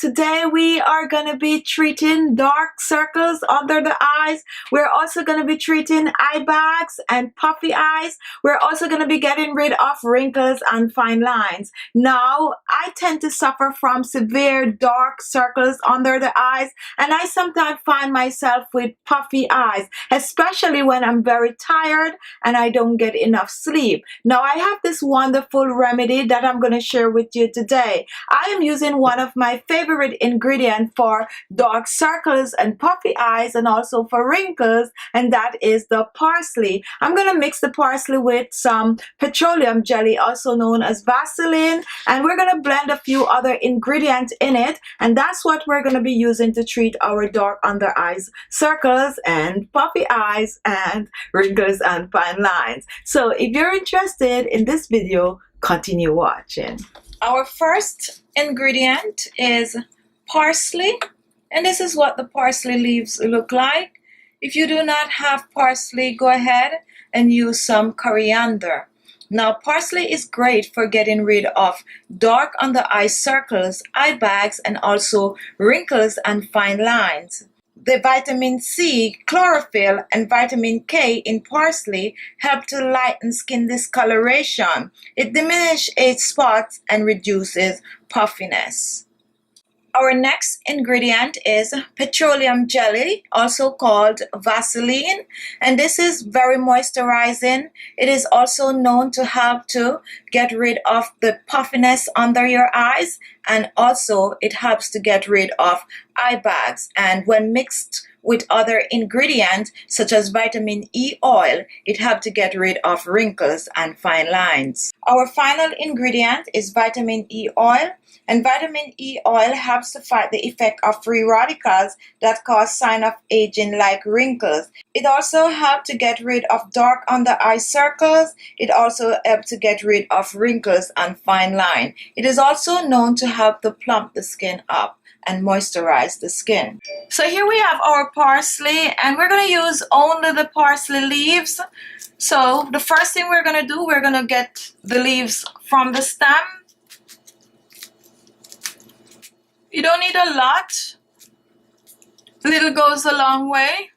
Today we are going to be treating dark circles under the eyes. We're also going to be treating eye bags and puffy eyes. We're also going to be getting rid of wrinkles and fine lines. Now, I tend to suffer from severe dark circles under the eyes, and I sometimes find myself with puffy eyes, especially when I'm very tired and I don't get enough sleep. Now, I have this wonderful remedy that I'm going to share with you today. I am using one of my favorite ingredient for dark circles and puffy eyes and also for wrinkles, and that is the parsley. I'm going to mix the parsley with some petroleum jelly, also known as Vaseline, and we're going to blend a few other ingredients in it, and that's what we're going to be using to treat our dark under eyes circles and puffy eyes and wrinkles and fine lines. So if you're interested in this video, continue watching. Our first ingredient is parsley, and this is what the parsley leaves look like. If you do not have parsley, go ahead and use some coriander. Now, parsley is great for getting rid of dark under eye circles, eye bags, and also wrinkles and fine lines. The vitamin C, chlorophyll, and vitamin K in parsley help to lighten skin discoloration. It diminishes age spots and reduces puffiness. Our next ingredient is petroleum jelly, also called Vaseline, and this is very moisturizing. It is also known to help to get rid of the puffiness under your eyes, and also it helps to get rid of eye bags. And when mixed with other ingredients such as vitamin E oil, it helps to get rid of wrinkles and fine lines. Our final ingredient is vitamin E oil, and vitamin E oil helps to fight the effect of free radicals that cause sign of aging like wrinkles. It also helps to get rid of dark under eye circles. It also helps to get rid of wrinkles and fine line. It is also known to help to plump the skin up and moisturize the skin. So here we have our parsley, and we're going to use only the parsley leaves. So the first thing we're going to do, we're going to get the leaves from the stem. You don't need a lot. Little goes a long way.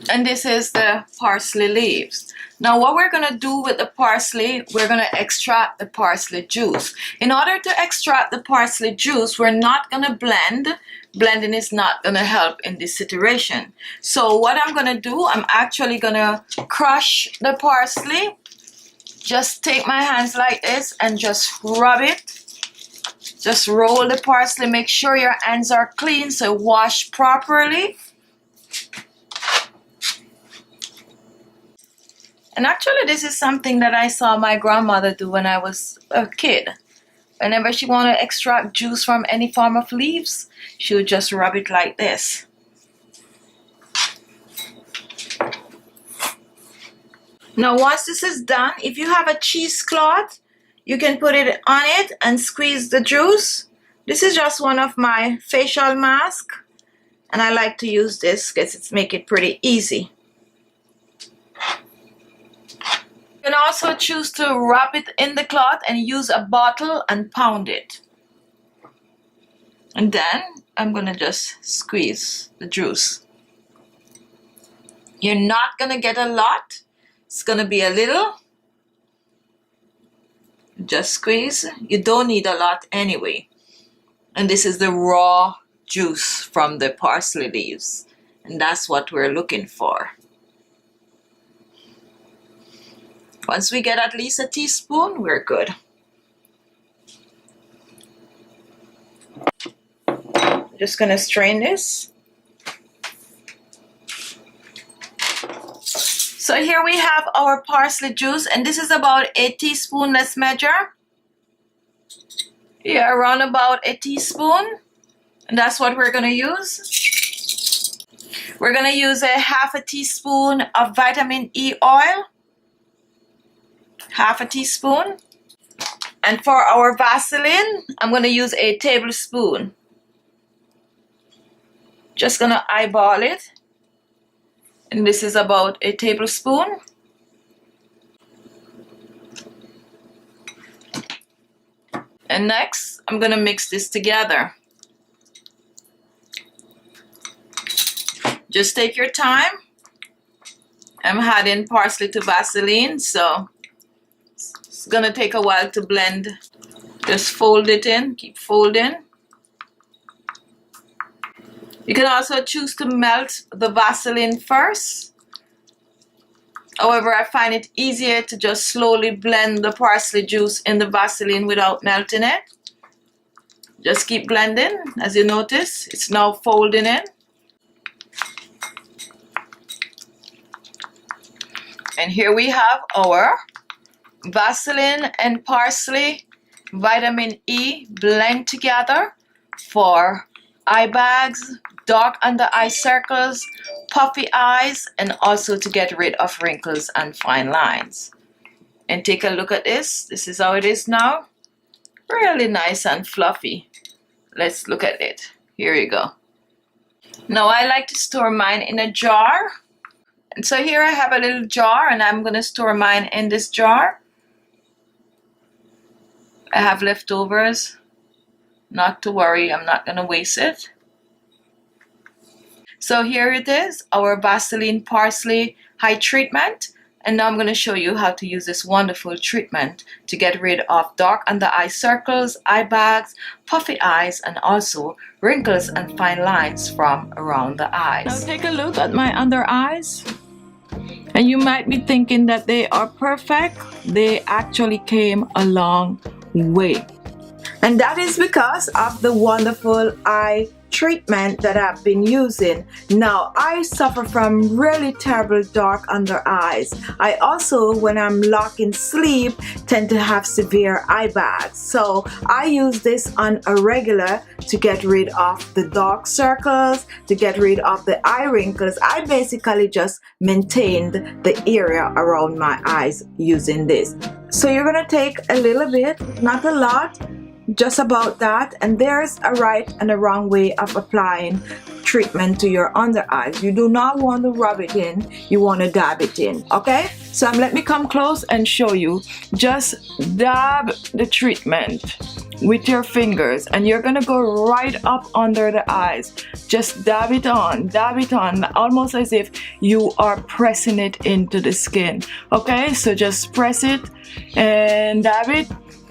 And this is the parsley leaves. Now what we're going to do with the parsley, we're going to extract the parsley juice. In order to extract the parsley juice, we're not going to blend. Blending is not going to help in this situation. So what I'm going to do, I'm actually going to crush the parsley. Just take my hands like this and just rub it. Just roll the parsley. Make sure your hands are clean, so wash properly. And actually this is something that I saw my grandmother do when I was a kid. Whenever she wanted to extract juice from any form of leaves, she would just rub it like this. Now once this is done, if you have a cheesecloth, you can put it on it and squeeze the juice. This is just one of my facial masks, and I like to use this because it's make it pretty easy. You can also choose to wrap it in the cloth and use a bottle and pound it. And then I'm going to just squeeze the juice. You're not going to get a lot. It's going to be a little. Just squeeze. You don't need a lot anyway. And this is the raw juice from the parsley leaves. And that's what we're looking for. Once we get at least a teaspoon, we're good. Just gonna strain this. So here we have our parsley juice, and this is about a teaspoon. Let's measure. Yeah, around about a teaspoon. And that's what we're gonna use. We're gonna use a half a teaspoon of vitamin E oil. Half a teaspoon. And for our Vaseline, I'm going to use a tablespoon. Just going to eyeball it. And this is about a tablespoon. And next, I'm gonna mix this together. Just take your time. I'm adding parsley to Vaseline, so it's gonna take a while to blend. Just fold it in, keep folding. You can also choose to melt the Vaseline first. However, I find it easier to just slowly blend the parsley juice in the Vaseline without melting it. Just keep blending. As you notice, it's now folding in. And here we have our Vaseline and parsley vitamin E blend together for eye bags, dark under eye circles, puffy eyes, and also to get rid of wrinkles and fine lines. And take a look at this. This is how it is now. Really nice and fluffy. Let's look at it. Here you go. Now I like to store mine in a jar. And so here I have a little jar, and I'm going to store mine in this jar. I have leftovers. Not to worry, I'm not going to waste it. So here it is, our Vaseline Parsley Eye Treatment. And now I'm going to show you how to use this wonderful treatment to get rid of dark under eye circles, eye bags, puffy eyes, and also wrinkles and fine lines from around the eyes. Now take a look at my under eyes. And you might be thinking that they are perfect. They actually came a long way. And that is because of the wonderful eye treatment that I've been using. Now, I suffer from really terrible dark under eyes. I also, when I'm locked in sleep, tend to have severe eye bags. So I use this on a regular to get rid of the dark circles, to get rid of the eye wrinkles. I basically just maintained the area around my eyes using this. So you're gonna take a little bit, not a lot, just about that, and there's a right and a wrong way of applying treatment to your under eyes. You do not want to rub it in, you want to dab it in. Okay, so let me come close and show you. Just dab the treatment with your fingers, and you're gonna go right up under the eyes. Just dab it on, almost as if you are pressing it into the skin. Okay, so just press it and dab it.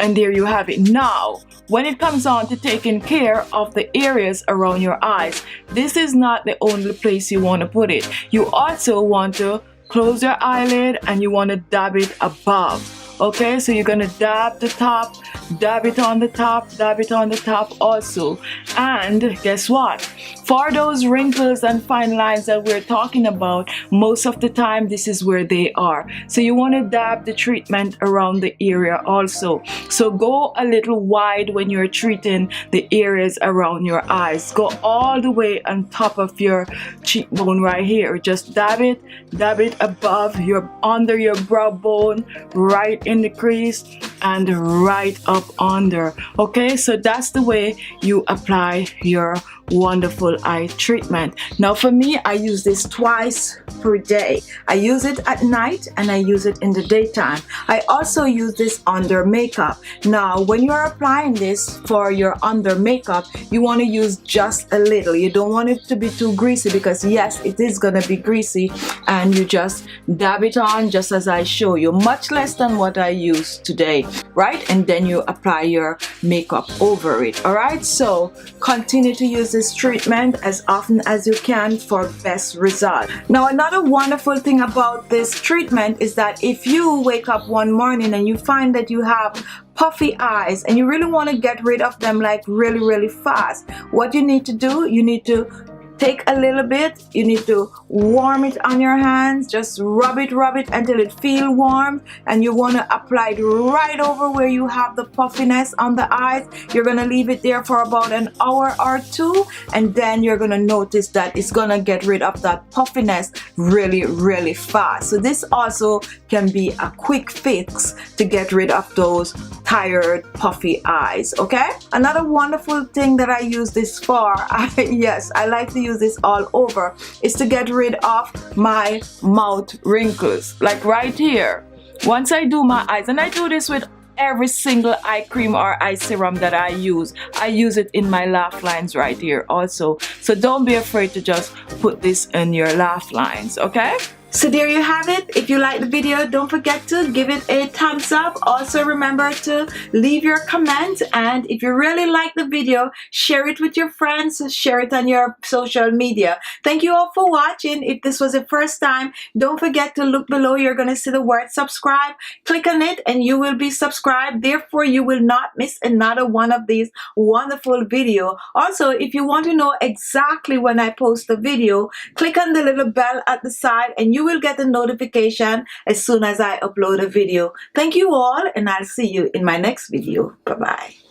And there you have it. Now, when it comes on to taking care of the areas around your eyes, this is not the only place you want to put it. You also want to close your eyelid and you want to dab it above. Okay, so you're gonna dab the top, dab it on the top, dab it on the top also. And guess what? For those wrinkles and fine lines that we're talking about, most of the time this is where they are. So you want to dab the treatment around the area also. So go a little wide when you're treating the areas around your eyes. Go all the way on top of your cheekbone right here. Just dab it above your, under your brow bone, right in the crease, and right up under. Okay, so that's the way you apply your wonderful eye treatment. Now for me, I use this twice per day. I use it at night and I use it in the daytime. I also use this under makeup. Now when you're applying this for your under makeup, you want to use just a little. You don't want it to be too greasy, because yes, it is going to be greasy, and you just dab it on just as I show you, much less than what I use today, right? And then you apply your makeup over it. All right, so continue to use this treatment as often as you can for best result. Now another wonderful thing about this treatment is that if you wake up one morning and you find that you have puffy eyes and you really want to get rid of them like really fast, what you need to do, you need to take a little bit, you need to warm it on your hands. Just rub it until it feels warm, and you want to apply it right over where you have the puffiness on the eyes. You're going to leave it there for about an hour or two, and then you're going to notice that it's going to get rid of that puffiness really fast. So this also can be a quick fix to get rid of those tired puffy eyes. Okay, another wonderful thing that I use this for, yes, I like to use this all over, is to get rid of my mouth wrinkles, like right here. Once I do my eyes, and I do this with every single eye cream or eye serum that I use it in my laugh lines right here also. So don't be afraid to just put this in your laugh lines, okay? So there you have it. If you like the video, don't forget to give it a thumbs up. Also remember to leave your comment, and if you really like the video, share it with your friends, share it on your social media. Thank you all for watching. If this was the first time, don't forget to look below. You're going to see the word subscribe. Click on it and you will be subscribed. Therefore, you will not miss another one of these wonderful videos. Also, if you want to know exactly when I post a video, click on the little bell at the side and you will get a notification as soon as I upload a video. Thank you all, and I'll see you in my next video. Bye-bye.